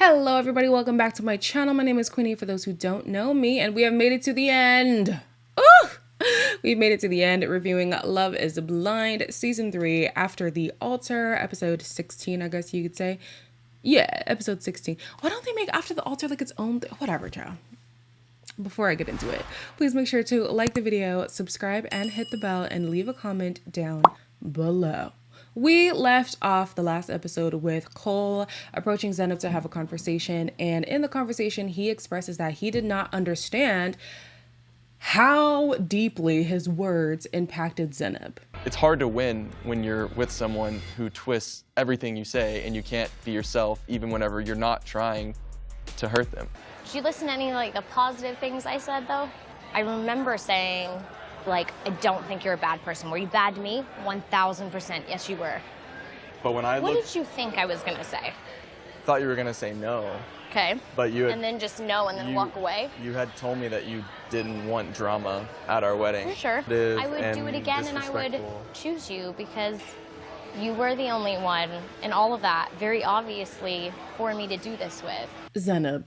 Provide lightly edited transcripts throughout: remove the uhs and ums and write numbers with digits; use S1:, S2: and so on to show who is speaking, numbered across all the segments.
S1: Hello everybody, welcome back to my channel. My name is Queenie for those who don't know me, and we have made it to the end. Ooh! We've made it to the end reviewing Love is Blind Season 3 After the Altar, episode 16, I guess you could say. Yeah, episode 16. Why don't they make After the Altar like its own whatever, child. Before I get into it, please make sure to like the video, subscribe, and hit the bell, and leave a comment down below. We left off the last episode with Cole approaching Zanab to have a conversation, and in the conversation, he expresses that he did not understand how deeply his words impacted Zanab.
S2: It's hard to win when you're with someone who twists everything you say and you can't be yourself even whenever you're not trying to hurt them.
S3: Did you listen to any the positive things I said though? I remember saying, I don't think you're a bad person. Were you bad to me? 1000%. Yes, you were.
S2: But when I
S3: What did you think I was gonna say?
S2: thought you were gonna say no.
S3: Okay.
S2: But you had,
S3: and then just no and then walk away?
S2: You had told me that you didn't want drama at our wedding.
S3: For sure. I would do it again and I would choose you because you were the only one and all of that, very obviously, for me to do this with.
S1: Zanab,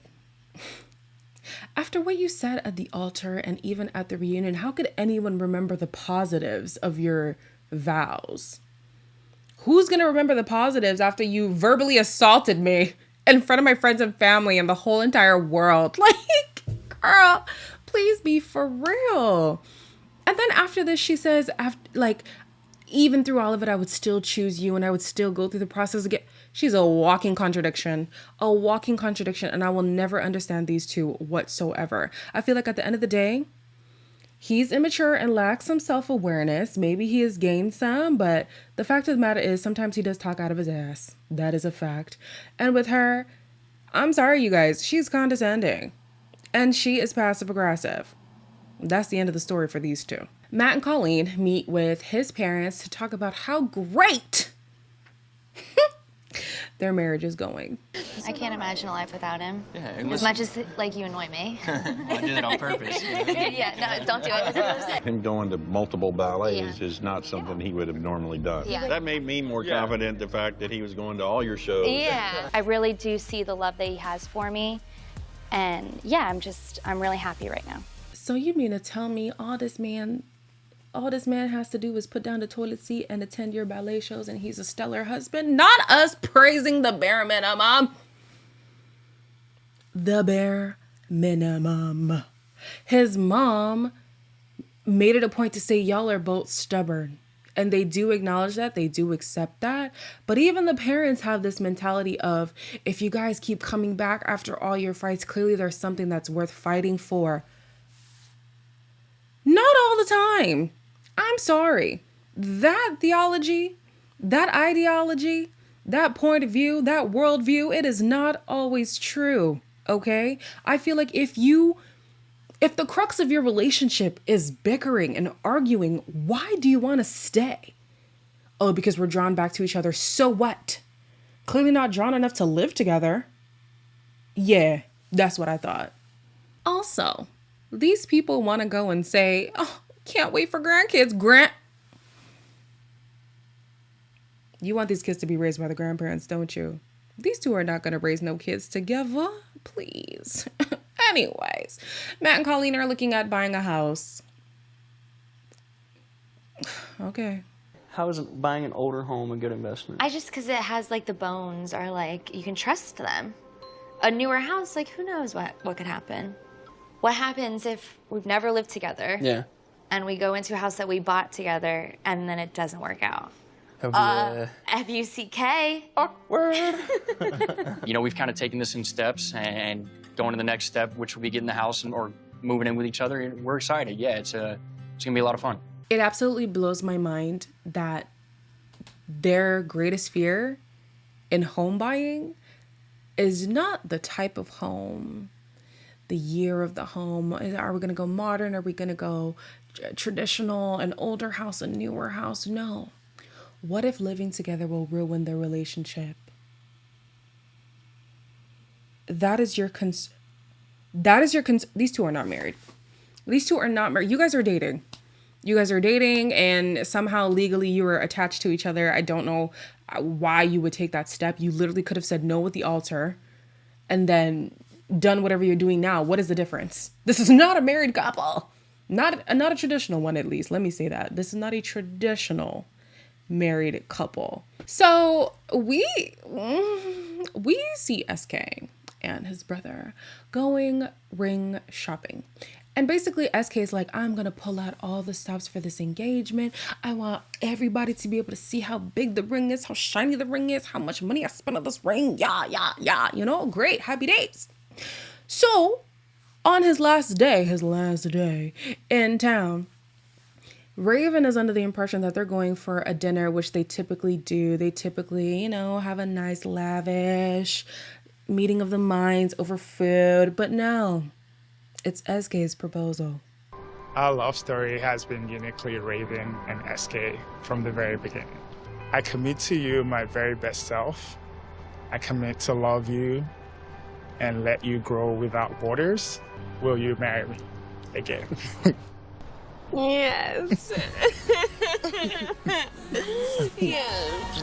S1: after what you said at the altar and even at the reunion, how could anyone remember the positives of your vows? Who's going to remember the positives after you verbally assaulted me in front of my friends and family and the whole entire world? Like, girl, please be for real. And then after this, she says, even through all of it, I would still choose you and I would still go through the process again. She's a walking contradiction, and I will never understand these two whatsoever. I feel like at the end of the day, he's immature and lacks some self-awareness. Maybe he has gained some, but the fact of the matter is sometimes he does talk out of his ass. That is a fact. And with her, I'm sorry, you guys, she's condescending and she is passive-aggressive. That's the end of the story for these two. Matt and Colleen meet with his parents to talk about how great their marriage is going.
S4: I can't imagine a life without him.
S2: Yeah,
S4: as much as you annoy me.
S5: I did it on purpose.
S4: Yeah, no, don't do it.
S6: Him going to multiple ballets is not something he would have normally done.
S4: Yeah.
S6: That made me more confident, the fact that he was going to all your shows.
S4: Yeah. I really do see the love that he has for me. And yeah, I'm really happy right now.
S1: So you mean to tell me all this man has to do is put down the toilet seat and attend your ballet shows and he's a stellar husband? Not us praising the bare minimum. The bare minimum. His mom made it a point to say y'all are both stubborn. And they do acknowledge that. They do accept that. But even the parents have this mentality of, if you guys keep coming back after all your fights, clearly there's something that's worth fighting for. Not all the time. I'm sorry. That theology, that ideology, that point of view, that worldview, it is not always true, okay? I feel like if the crux of your relationship is bickering and arguing, why do you want to stay? Oh, because we're drawn back to each other. So what? Clearly not drawn enough to live together. Yeah, that's what I thought. Also, these people want to go and say, oh, can't wait for grandkids. You want these kids to be raised by the grandparents, don't you? These two are not going to raise no kids together. Please. Anyways, Matt and Colleen are looking at buying a house. Okay.
S5: How is buying an older home a good investment?
S4: Because it has the bones or you can trust them. A newer house, who knows what could happen. What happens if we've never lived together?
S5: Yeah.
S4: And we go into a house that we bought together and then it doesn't work out. F-U-C-K.
S5: Awkward. We've kind of taken this in steps and going to the next step, which will be getting the house or moving in with each other. And we're excited. Yeah, it's going to be a lot of fun.
S1: It absolutely blows my mind that their greatest fear in home buying is not the type of home, the year of the home. Are we going to go modern? Are we going to go traditional, an older house, a newer house? No. What if living together will ruin their relationship? These two are not married. These two are not married. You guys are dating. And somehow legally you were attached to each other. I don't know why you would take that step. You literally could have said no at the altar and then done whatever you're doing now. What is the difference? This is not a married couple. Not a traditional one, at least. Let me say that. This is not a traditional married couple. So we see SK and his brother going ring shopping. And basically SK is like, I'm going to pull out all the stops for this engagement. I want everybody to be able to see how big the ring is, how shiny the ring is, how much money I spent on this ring. Yeah. You know, great. Happy days. So on his last day in town, Raven is under the impression that they're going for a dinner, which they typically do. They typically, you know, have a nice lavish meeting of the minds over food. But no, it's SK's proposal.
S7: Our love story has been uniquely Raven and SK from the very beginning. I commit to you my very best self. I commit to love you and let you grow without borders. Will you marry me again?
S8: Yes. Yes.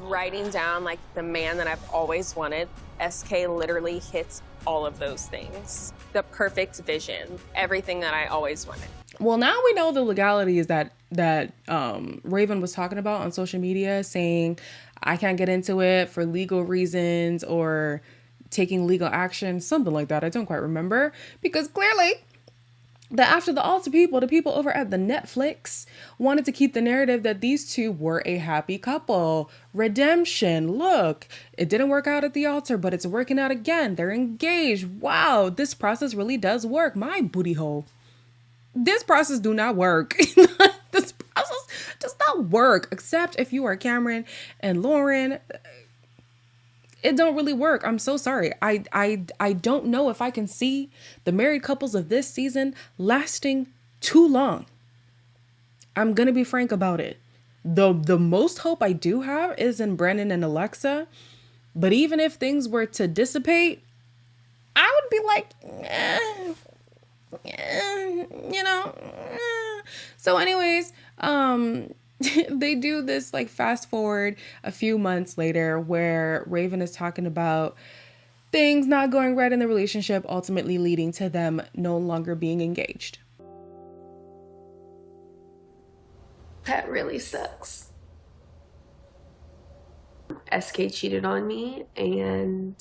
S8: Writing down like the man that I've always wanted, SK literally hits all of those things. The perfect vision, everything that I always wanted.
S1: Well, now we know the legalities that Raven was talking about on social media, saying I can't get into it for legal reasons or taking legal action, something like that. I don't quite remember, because clearly after the altar people, the people over at the Netflix wanted to keep the narrative that these two were a happy couple. Redemption. Look, it didn't work out at the altar, but it's working out again. They're engaged. Wow, this process really does work. My booty hole. This process do not work. This process does not work, except if you are Cameron and Lauren. It don't really work. I'm so sorry. I don't know if I can see the married couples of this season lasting too long. I'm going to be frank about it. The most hope I do have is in Brandon and Alexa. But even if things were to dissipate, I would be like, you know. So anyways, they do this like fast forward a few months later where Raven is talking about things not going right in the relationship, ultimately leading to them no longer being engaged.
S9: That really sucks. SK cheated on me and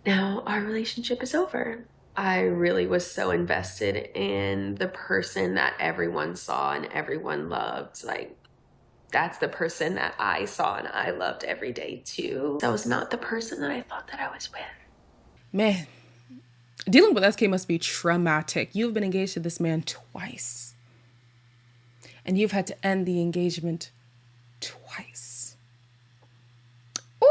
S9: now our relationship is over. I really was so invested in the person that everyone saw and everyone loved. Like, that's the person that I saw and I loved every day too. That was not the person that I thought that I was with.
S1: Man, dealing with SK must be traumatic. You've been engaged to this man twice. And you've had to end the engagement twice.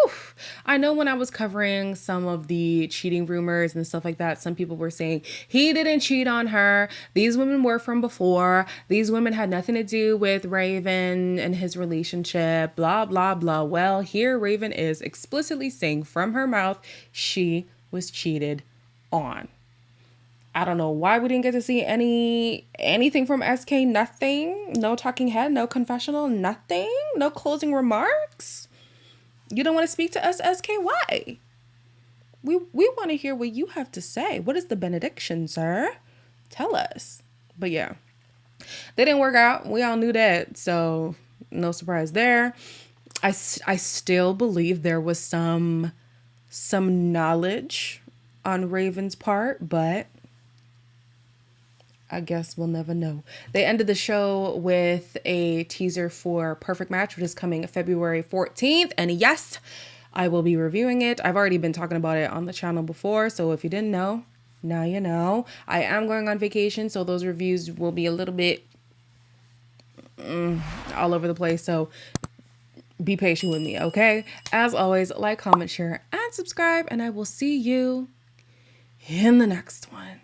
S1: Oof. I know when I was covering some of the cheating rumors and stuff like that, some people were saying he didn't cheat on her. These women were from before. These women had nothing to do with Raven and his relationship, blah, blah, blah. Well, here Raven is explicitly saying from her mouth she was cheated on. I don't know why we didn't get to see anything from SK. Nothing. No talking head, no confessional, nothing. No closing remarks. You don't want to speak to us, SK? Why? We want to hear what you have to say. What is the benediction, sir? Tell us. But yeah, they didn't work out. We all knew that. So no surprise there. I still believe there was some knowledge on Raven's part, but I guess we'll never know. They ended the show with a teaser for Perfect Match, which is coming February 14th. And yes, I will be reviewing it. I've already been talking about it on the channel before. So if you didn't know, now you know. I am going on vacation, so those reviews will be a little bit all over the place. So be patient with me, okay? As always, like, comment, share, and subscribe. And I will see you in the next one.